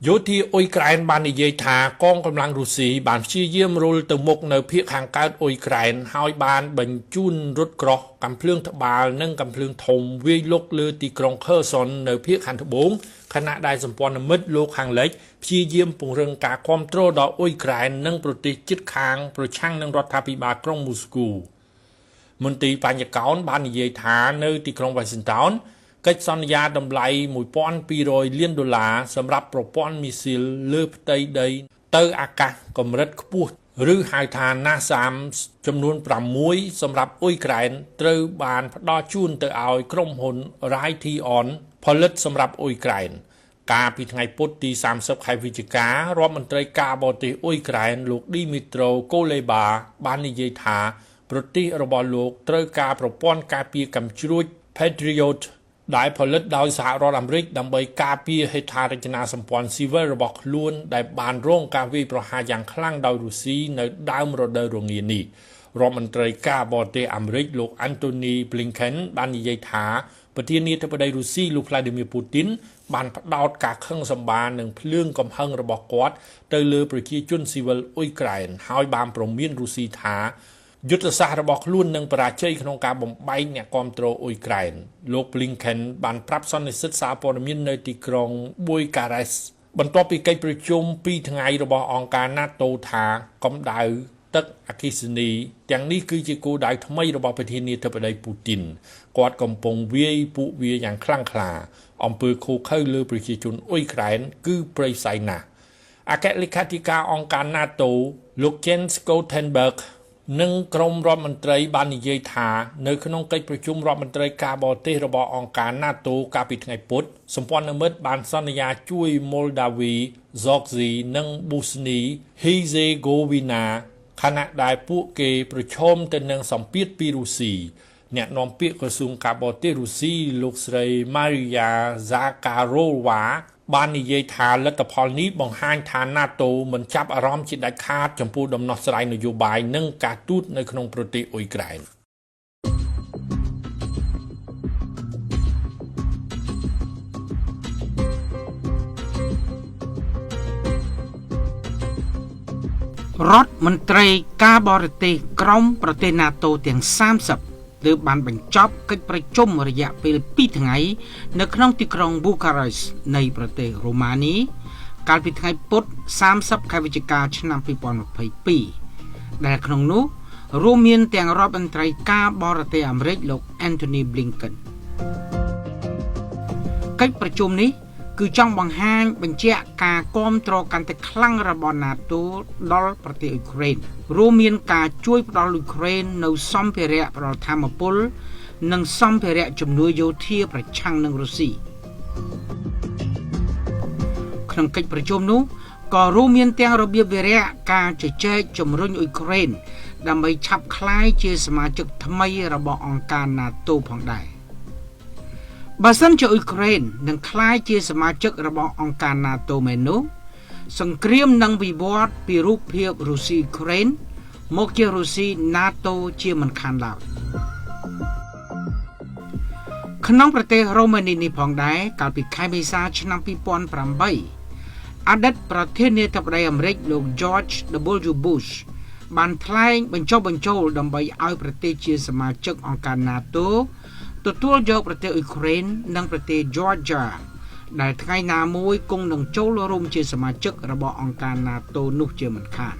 យោធាអ៊ុយក្រែនបាននិយាយថាកងកម្លាំងរុស្ស៊ីបានព្យាយាមរុលទៅមុខនៅភាគខាងកើតអ៊ុយក្រែនហើយបានបញ្ជូនរថក្រោះកាំភ្លើងត្បាល់និងកាំភ្លើងធំវាយលុកលើទីក្រុងខឺសុននៅភាគខាងត្បូងខណៈដែលសម្ព័ន្ធមិត្តលោកខាងលិចព្យាយាមពង្រឹងការគាំទ្រដល់អ៊ុយក្រែននិងប្រទេសជិតខាងប្រឆាំងនឹងរដ្ឋាភិបាលក្រុងមូស្គូមន្ត្រីបញ្ញកោណបាននិយាយថានៅទីក្រុង Washingtonកិច្ចសន្យាតម្លៃ$1,200 លានសម្រាប់ប្រព័ន្ធមីស៊ីលលើផ្ទៃដីទៅអាកាសកម្រិតខ្ពស់ឬហៅថា NASAMS ចំនួន6សម្រាប់អ៊ុយក្រែនត្រូវបានផ្ដល់ជូនទៅឲ្យក្រុមហ៊ុន Raytheon ផលិតសម្រាប់អ៊ុយក្រែនកាលពីថ្ងៃពុធទី30ខែវិច្ឆិការដ្ឋមន្ត្រីការបរទេសអ៊ុយក្រែនលោក Dmytro Kuleba បាននិយាយថាប្រទេសរបស់លោកត្រូវការប្រព័ន្ធការពារកាំជ្រួច Patriotដែលផលិតដោយសហរដ្ឋអាមេរិកដើម្បីការពារហេដ្ឋារចនាសម្ព័ន្ធស៊ីវិលរបស់ខ្លួនដែលបានរងការវាយប្រហារយ៉ាងខ្លាំងដោយរុស្ស៊ីនៅដើមរដូវរងានេះរដ្ឋមន្ត្រីការបរទេសអាមេរិកលោក Antony Blinken បាននិយាយថាប្រធានាធិបតីរុស្ស៊ីលោក Vladimir Putin បានផ្ដោតការខឹងសម្បារនិងភ្លើងកំហឹងរបស់គាត់ទៅលើប្រជាជនស៊ីវិលអ៊ុយក្រែនហើយបានព្រមានរុស្ស៊ីថាយុទ្ធសាស្ត្ររបស់ខ្លួននឹងបរាជ័យក្នុងការបំបែកអ្នកគាំទ្រអ៊ុយក្រែនលោក Blinken បានប្រាប់សន្និសីទសារព័ត៌មាននៅទីក្រុង Bucharest បន្ទាប់ពីកិច្ចប្រជុំ2ថ្ងៃរបស់អង្គការ NATO ថាកម្ដៅទឹកអគ្គិសនីទាំងនេះគឺជាគោលដៅថ្មីរបស់ប្រធានាធិបតីពូទីនគាត់កំពុងវាយពួកវាយ៉ាងខ្លាំងក្លាអំពើឃោរឃៅលើប្រជាជនអ៊ុយក្រែនគឺព្រៃផ្សៃណាស់អគ្គលេខាធិការអង្គការ NATO លោក Jens Stoltenbergនិងក្រុមរដ្ឋមន្ត្រីបាននិយាយថានៅក្នុងកិច្ចប្រជុំរដ្ឋមន្ត្រីការបរទេសរបស់អង្គការ NATO កាលពីថ្ងៃពុធសម្ព័ន្ធមិត្តបានសន្យាជួយ Moldavia, Georgia និង Bosnia Herzegovina ខណៈដែលពួកគេប្រឈមទៅនឹងសម្ពាធពីរុស្ស៊ីអ្នកនាំពាក្យក្រសួងការបរទេសរុស្ស៊ីលោកស្រី Maria Zakharova បាននិយាយថាលទ្ធផលនេះបង្ហាញថា NATO មិនចាប់អារម្មណ៍ជាដាច់ខាតចំពោះដំណោះស្រាយនយោបាយនិងការទូតនៅក្នុងប្រទេសអ៊ុយក្រែនរដ្ឋមន្ត្រីការបរទេសក្រុមប្រទេស NATO ទាំង30លើបានបញ្ចប់កិច្ចប្រជុំរយៈពេល2ថ្ងៃនៅក្នុងទីក្រុង Bucharest នៃប្រទេសរូម៉ានីកាលពីថ្ងៃពុធ30ខែវិច្ឆិកាឆ្នាំ2022ដែលក្នុងនោះរួមមានទាំងរដ្ឋមន្ត្រីការបរទេសអាមេរិកលោក Antony Blinken កិច្ចប្រជុំនេះគឺចង់បង្ហាញបញ្ជាក់ការគាំទ្រកាន់តែខ្លាំងរបស់ NATO ដល់ប្រទេសអ៊ុយក្រែនរួមមានការជួយផ្ដល់អ៊ុយក្រែននៅសម្ភារៈផ្ដល់ថាមពលនិងសម្ភារៈជំនួយយោធាប្រឆាំងនឹងរុស្ស៊ីក្នុងកិច្ចប្រជុំនោះក៏រួមមានទាំងរបៀបវារៈការជជែកជំរុញអ៊ុយក្រែនដើម្បីឆាប់ក្លាយជាសមាជិកថ្មីរបស់អង្គការ NATO ផងដែរបើសិនជាអ៊ុយក្រែននឹងក្លាយជាសមាជិករបស់អង្គការ NATO មែននោះសង្គ្រាមនឹងវិវត្តពីរូបភាពរុស្ស៊ីអ៊ុយក្រែនមកជារុស្ស៊ី NATO ជាមិនខានឡើយក្នុងប្រទេសរូម៉ានីនេះផងដែរកាលពីខែមេសាឆ្នាំ2008អតីតប្រធានាធិបតីអាមេរិកលោក George W. Bush បានថ្លែងបញ្ចុះបញ្ចូលដើម្បីឲ្យប្រទេសជាសមាជិកអង្គការ NATOទទួលយកប្រទេសអ៊ុយក្រែននិងប្រទេស Georgia ដែលថ្ងៃណាមួយគង់នឹងចូលរួមជាសមាជិករបស់អង្គការ NATO នោះជាមិនខាន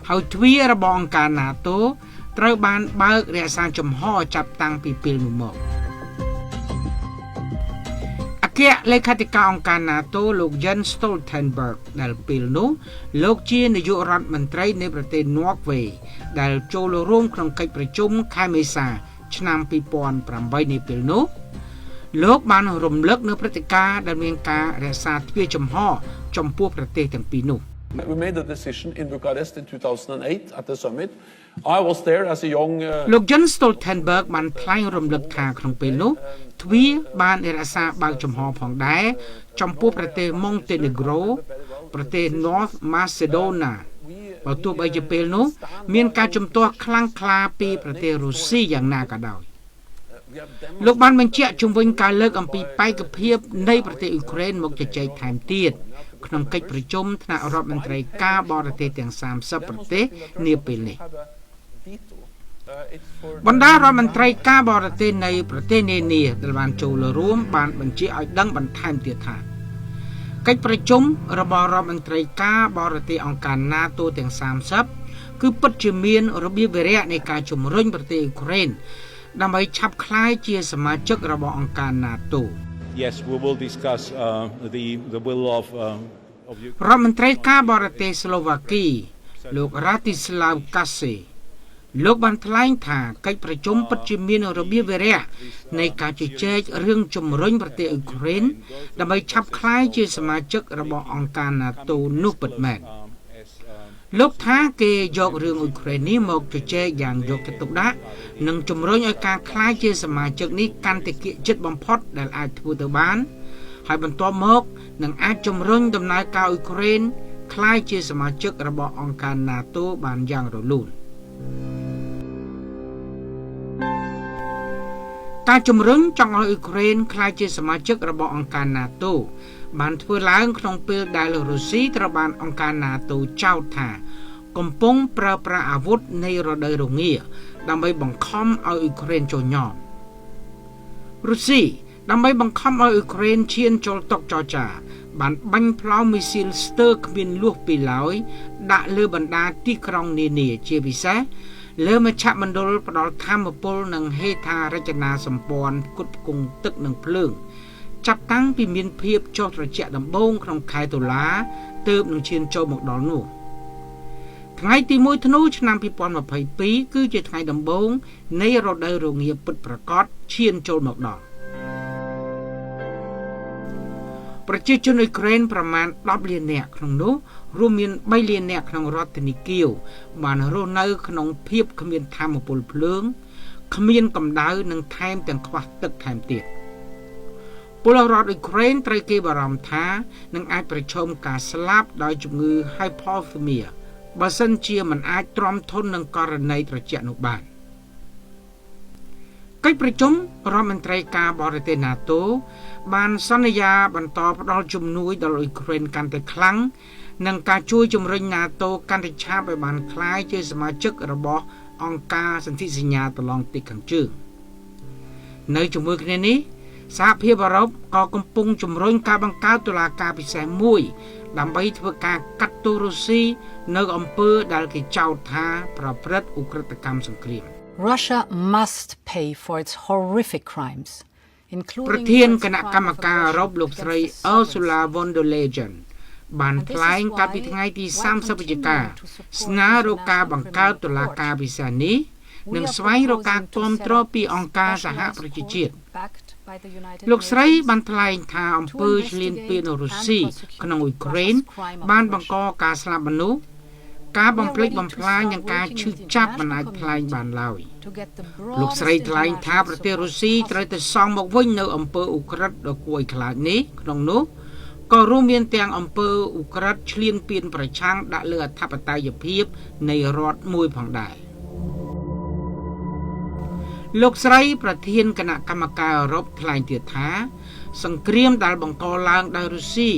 ហើយទ្វាររបស់អង្គការ NATO ត្រូវបានបើករក្សាចំហចាប់តាំងពីពេលនោះមកអគ្គលេខាធិការអង្គការ NATO លោក Jens Stoltenberg ដែលពេលនោះលោកជានាយករដ្ឋមន្ត្រីនៃប្រទេស Norway ដែលចូលរួមក្នុងកិច្ចប្រជុំខែមេសាឆ្នាំ2008នេះពេលនោះលោកបានរំលឹកនៅព្រឹត្តិការណ៍ដែលមានការរក្សាទ្វារចំហចំពោះប្រទេសទាំងពីរនោះ We made a decision in Bucharest in 2008 at the summit. I was there as a young លោក Jens Stoltenberg បានថ្លែងរំលឹកថាក្នុងពេលនោះទ្វារបានរក្សាបើកចំហផងដែរចំពោះប្រទេស Montenegro ប្រទេស North Macedonia បើទោះបីជាពេលនោះមានការជំទាស់ខ្លាំងក្លាពីប្រទេសរុស្ស៊ីយ៉ាងណាក៏ដោយ លោកបានបញ្ជាក់ជំវិញការលើកអំពីបេក្ខភាពនៃប្រទេសអ៊ុយក្រែនមកជជែកថែមទៀតក្នុងកិច្ចប្រជុំថ្នាក់រដ្ឋមន្ត្រីការបរទេសទាំង30ប្រទេសនាពេលនេះបណ្ដារដ្ឋមន្ត្រីការបរទេសនៃប្រទេសនានាដែលបានចូលរួមបានបញ្ជាឲ្យដឹងបន្ថែមទៀតថាកិច្ចប្រជុំរបស់រដ្ឋមន្ត្រីការបរទេសអង្គការ NATO ទាំង30គឺពិតជាមានរបៀបវារៈនៃការជំរុញប្រទេសអ៊ុយក្រែនដើម្បីឆាប់ក្លាយជាសមាជិករបស់អង្គការ NATO Yes, we will discuss the will of រដ្ឋមន្ត្រីការបរទេសស្លូវ៉ាគីលោក Ratislav Kase លោកបានថ្លែងថាកិច្ចប្រជុំពិតជាមានរបៀបវារៈនៃការជជែករឿងជំរុញប្រទេសអ៊ុយក្រែនដើម្បីឆាប់ក្លាយជាសមាជិករបស់អង្គការ NATO នោះពិតមែនលោកថាគេយករឿងអ៊ុយក្រែននេះមកជជែកយ៉ាងយកចិត្តទុកដាក់និងជំរុញឲ្យការក្លាយជាសមាជិកនេះកាន់តែគៀកចិត្តបំផុតដែលអាចធ្វើទៅបានហើយបន្ទាប់មកនឹងអាចជំរុញដំណើរការអ៊ុយក្រែនក្លាយជាសមាជិករបស់អង្គការ NATO បានយ៉ាងរលូនការជំរុញចង់ឲ្យអ៊ុយក្រែនក្លាយជាសមាជិករបស់អង្គការ NATO បានធ្វើឡើងក្នុងពេលដែលរុស្ស៊ីត្រូវបានអង្គការ NATO ចោទថាកំពុងប្រើប្រាស់អាវុធនៃរដូវរងាដើម្បីបង្ខំឲ្យអ៊ុយក្រែនចូលញោមរុស្ស៊ីដើម្បីបង្ខំឲ្យអ៊ុយក្រែនឈានចូលតុចរចាបានបាញ់ផ្លោមមីស៊ីលស្ទើរគ្មានលួសពីឡើយដាក់លើបណ្ដាទីក្រុងនានាជាពិសេសលើមជ្ឈមណ្ឌលផ្ដល់ធម្មពលនិងហេដ្ឋារចនាសម្ព័ន្ធផ្គត់ផ្គង់ទឹកនិងភ្លើងចាប់តាំងពីមានភាពចុះត្រជាក់ដំបូងក្នុងខែតុលាទើបនឹងឈានចូលមកដល់នោះថ្ងៃទី1ធ្នូឆ្នាំ2022គឺជាថ្ងៃដំបូងនៃរដូវរងាពិតប្រាកដឈានចូលមកដល់ប្រជាជនអ៊ុយក្រែនប្រមាណ10លាននាក់ក្នុងនោះរួមមាន3លាននាក់ក្នុងរដ្ឋធានីគៀវបានរស់នៅក្នុងភាពគ្មានធម្មពលភ្លើងគ្មានកម្ដៅនិងថែមទាំងខ្វះទឹកថែមទៀតពលរដ្ឋអ៊ុយក្រែនត្រូវគេបារម្ភថានឹងអាចប្រឈមការស្លាប់ដោយជំងឺ hypothermia បើសិនជាមិនអាចទ្រាំធន់នឹងករណីត្រជាក់នោះបានកិច្ចប្រជុំរដ្ឋមន្ត្រីការបរទេស NATO បានសន្យាបន្តផ្ដល់ជំនួយដល់អ៊ុយក្រែនកាន់តែខ្លាំងនិងការជួយជំរុញ NATO កាន់តែឆាប់ឲ្យបានក្លាយជាសមាជិករបស់អង្គការសន្ធិសញ្ញាតឡង់ទីខាងជើងនៅជាមួយគ្នានេះសហភាពអឺរ៉ុបក៏កំពុងជំរុញការបង្កើតតុលាការពិសេសមួយដើម្បីធ្វើការកាត់ទោសរុស្ស៊ីនៅអំពើដែលគេចោទថាប្រព្រឹត្តឧក្រិដ្ឋកម្មសង្គ្រាម Russia must pay for its horrific crimes, including ប្រធានគណៈកម្មការអឺរ៉ុបលោកស្រី Ursula von der Leyen បានថ្លែងកាលពីថ្ងៃទី30វិច្ឆិកាស្នើរកការបង្កើតតុលាការពិសេសនេះនិងស្វែងរកការគាំទ្រពីអង្គការសហប្រជាជាតិលោកស្រីបានថ្លែងថាអំពើឈ្លានពានរុស្ស៊ីក្នុងអ៊ុយក្រែនបានបង្កការស្លាប់មនុស្សការបំផ្លិចបំផ្លាញនិងការឈឺចាប់មិនអាចថ្លែងបានឡើយលោកស្រីថ្លែងថាប្រទេសរុស្ស៊ីត្រូវតែសងមកវិញនៅអំពើឧក្រិដ្ឋដ៏គួរឲ្យខ្លាចនេះក្នុងនោះក៏រួមមានទាំងអំពើឧក្រិដ្ឋឈ្លានពានប្រឆាំងដាក់លើអធិបតេយ្យភាពនៃរដ្ឋមួយផងដែរលោកស្រីប្រធានគណៈកម្មការអឺរ៉ុបថ្លែងទៀតថាសង្គ្រាមដែលបង្កឡើងដោយរុស្ស៊ី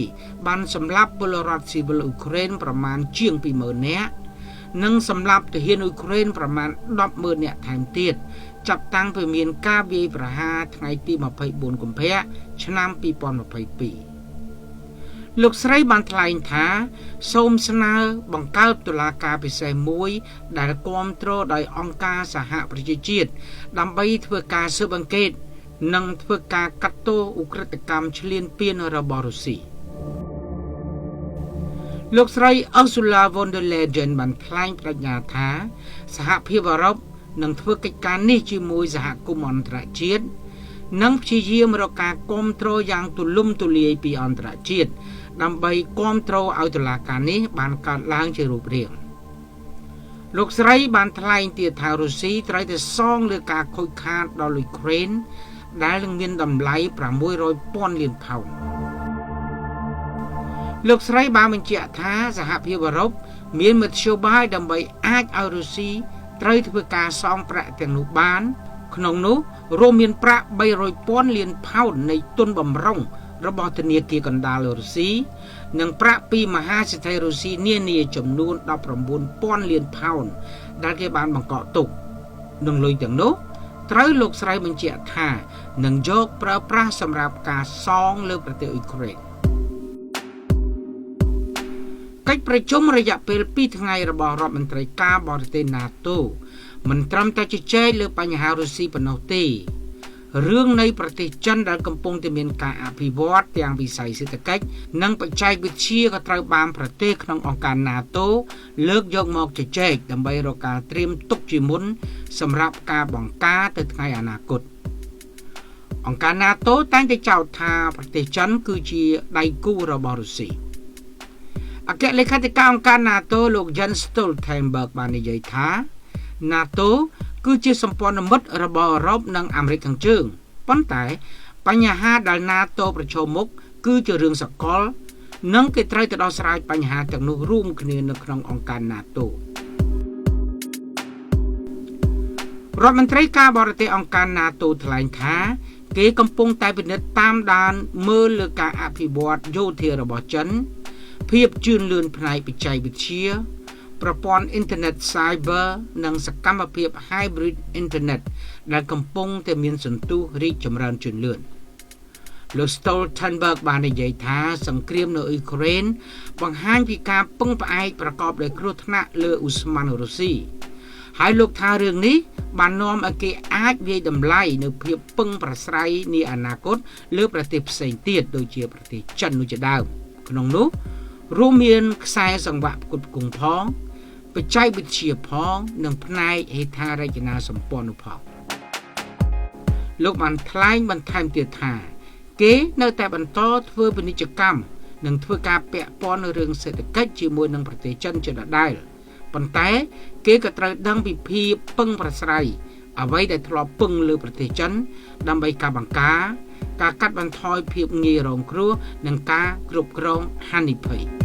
បានសម្លាប់ពលរដ្ឋស៊ីវិលអ៊ុយក្រែនប្រមាណជាង 20,000 នាក់និងសម្លាប់ទាហានអ៊ុយក្រែនប្រមាណ 10,000 នាក់ថែមទៀតចាប់តាំងពីមានការវាយប្រហារថ្ងៃទី24 កុម្ភៈឆ្នាំ2022លោកស្រីបានថ្លែងថាសូមស្នើបង្កើតតុលាការពិសេសមួយដែលគាំទ្រដោយអង្គការសហប្រជាជាតិដើម្បីធ្វើការស៊ើបអង្កេតនិងធ្វើការកាត់ទោសឧក្រិដ្ឋកម្មឈ្លានពានរបស់រុស្ស៊ីលោកស្រី Ursula von der Leyen បានថ្លែងប្រាជ្ញាថាសហភាពអឺរ៉ុបនឹងធ្វើកិច្ចការនេះជាមួយសហគមន៍អន្តរជាតិនិងព្យាយាមរកការគាំទ្រយ៉ាងទូលំទូលាយពីអន្តរជាតិដើម្បីគាំទ្រឲ្យតុលាការនេះបានកើតឡើងជារូបរាងលោកស្រីបានថ្លែងទៀតថារុស្ស៊ីត្រូវតែសងលើការខូចខាតដល់អ៊ុយក្រែនដែលនឹងមានតម្លៃ 600,000 លានផោនលោកស្រីបានបញ្ជាក់ថាសហភាពអឺរ៉ុបមានមធ្យោបាយដើម្បីអាចឲ្យរុស្ស៊ីត្រូវធ្វើការសងប្រាក់ទាំងនោះបាន ក្នុងនោះរួមមានប្រាក់ 300,000 លានផោននៃទុនបំរុងរបស់ធនាគារកណ្ដាលរុស្ស៊ីនិងប្រាក់ពីមហាសេដ្ឋីរុស្ស៊ីនានាចំនួន 19,000 លានផោនដែលគេបានបង្កក់ទុកនឹងលុយទាំងនោះត្រូវលោកស្រីបញ្ជាក់ថានឹងយកប្រើប្រាស់សម្រាប់ការសងលើប្រទេសអ៊ុយក្រែនកិច្ចប្រជុំរយៈពេល2ថ្ងៃរបស់រដ្ឋមន្ត្រីការបរទេស NATO មិនត្រឹមតែជជែកលើបញ្ហារុស្ស៊ីប៉ុណ្ណោះទេរឿងនៃប្រទេសចិនដែលកំពុងតែមានការអភិវឌ្ឍទាំងវិស័យសេដ្ឋកិច្ចនិងបច្ចេកវិទ្យាក៏ត្រូវបានប្រទេសក្នុងអង្គការ NATO លើកយកមកជជែកដើម្បីរកការត្រៀមទុកជាមុនសម្រាប់ការបង្ការទៅថ្ងៃអនាគតអង្គការ NATO តែងតែចោទថាប្រទេសចិនគឺជាដៃគូរបស់រុស្ស៊ីអគ្គលេខាធិការអង្គការ NATO លោក Jens Stoltenberg បាននិយាយថា NATO គឺជាសម្ព័ន្ធមិត្តរបស់អឺរ៉ុបនិងអាមេរិកខាងជើងប៉ុន្តែបញ្ហាដែល NATO ប្រឈមមុខគឺជារឿងសកលនិងគេត្រូវទៅដោះស្រាយបញ្ហាទាំងនោះរួមគ្នានៅក្នុងអង្គការ NATO រដ្ឋមន្ត្រីការបរទេសអង្គការ NATO ថ្លែងថាគេកំពុងតែពិនិត្យតាមដានមើលលើការអភិវឌ្ឍយោធារបស់ចិនភាពជឿនលឿនផ្នែកបច្ចេកវិទ្យាប្រព័ន្ធអ៊ីនធឺណិត Cyber និងសកម្មភាព Hybrid Internet ដែលកំពុងតែមានសន្ទុះរីកចម្រើនជឿនលឿនលោក Stoltenberg បាននិយាយថាសង្គ្រាមនៅអ៊ុយក្រែនបង្ហាញពីការពឹងផ្អែកប្រកបដោយគ្រោះថ្នាក់លើឧស្ម័នរុស្ស៊ីហើយលោកថារឿងនេះបាននាំឲ្យគេអាចវាយតម្លៃនៅភាពពឹងប្រស្រ័យនាអនាគតលើប្រទេសផ្សេងទៀតដូចជាប្រទេសចិននោះជាដើមក្នុងនោះរួមមានខ្សែសង្វាក់ផ្គត់ផ្គង់ផងបច្ចេកវិទ្យាផងនិងផ្នែកហេដ្ឋារចនាសម្ព័ន្ធនោះផងលោកបានថ្លែងបន្ថែមទៀតថាគេនៅតែបន្តធ្វើពាណិជ្ជកម្មនិងធ្វើការពាក់ព័ន្ធនឹងរឿងសេដ្ឋកិច្ចជាមួយនឹងប្រទេសចិនជាដដែលប៉ុន្តែគេក៏ត្រូវដឹងពីភាពពឹងប្រស្រ័យអ្វីដែលធ្លាប់ពឹងលើប្រទេសចិនដើម្បីការបង្ការការកាត់បន្ថយភាពងាយរងគ្រោះនិងការគ្រប់គ្រងហានិភ័យ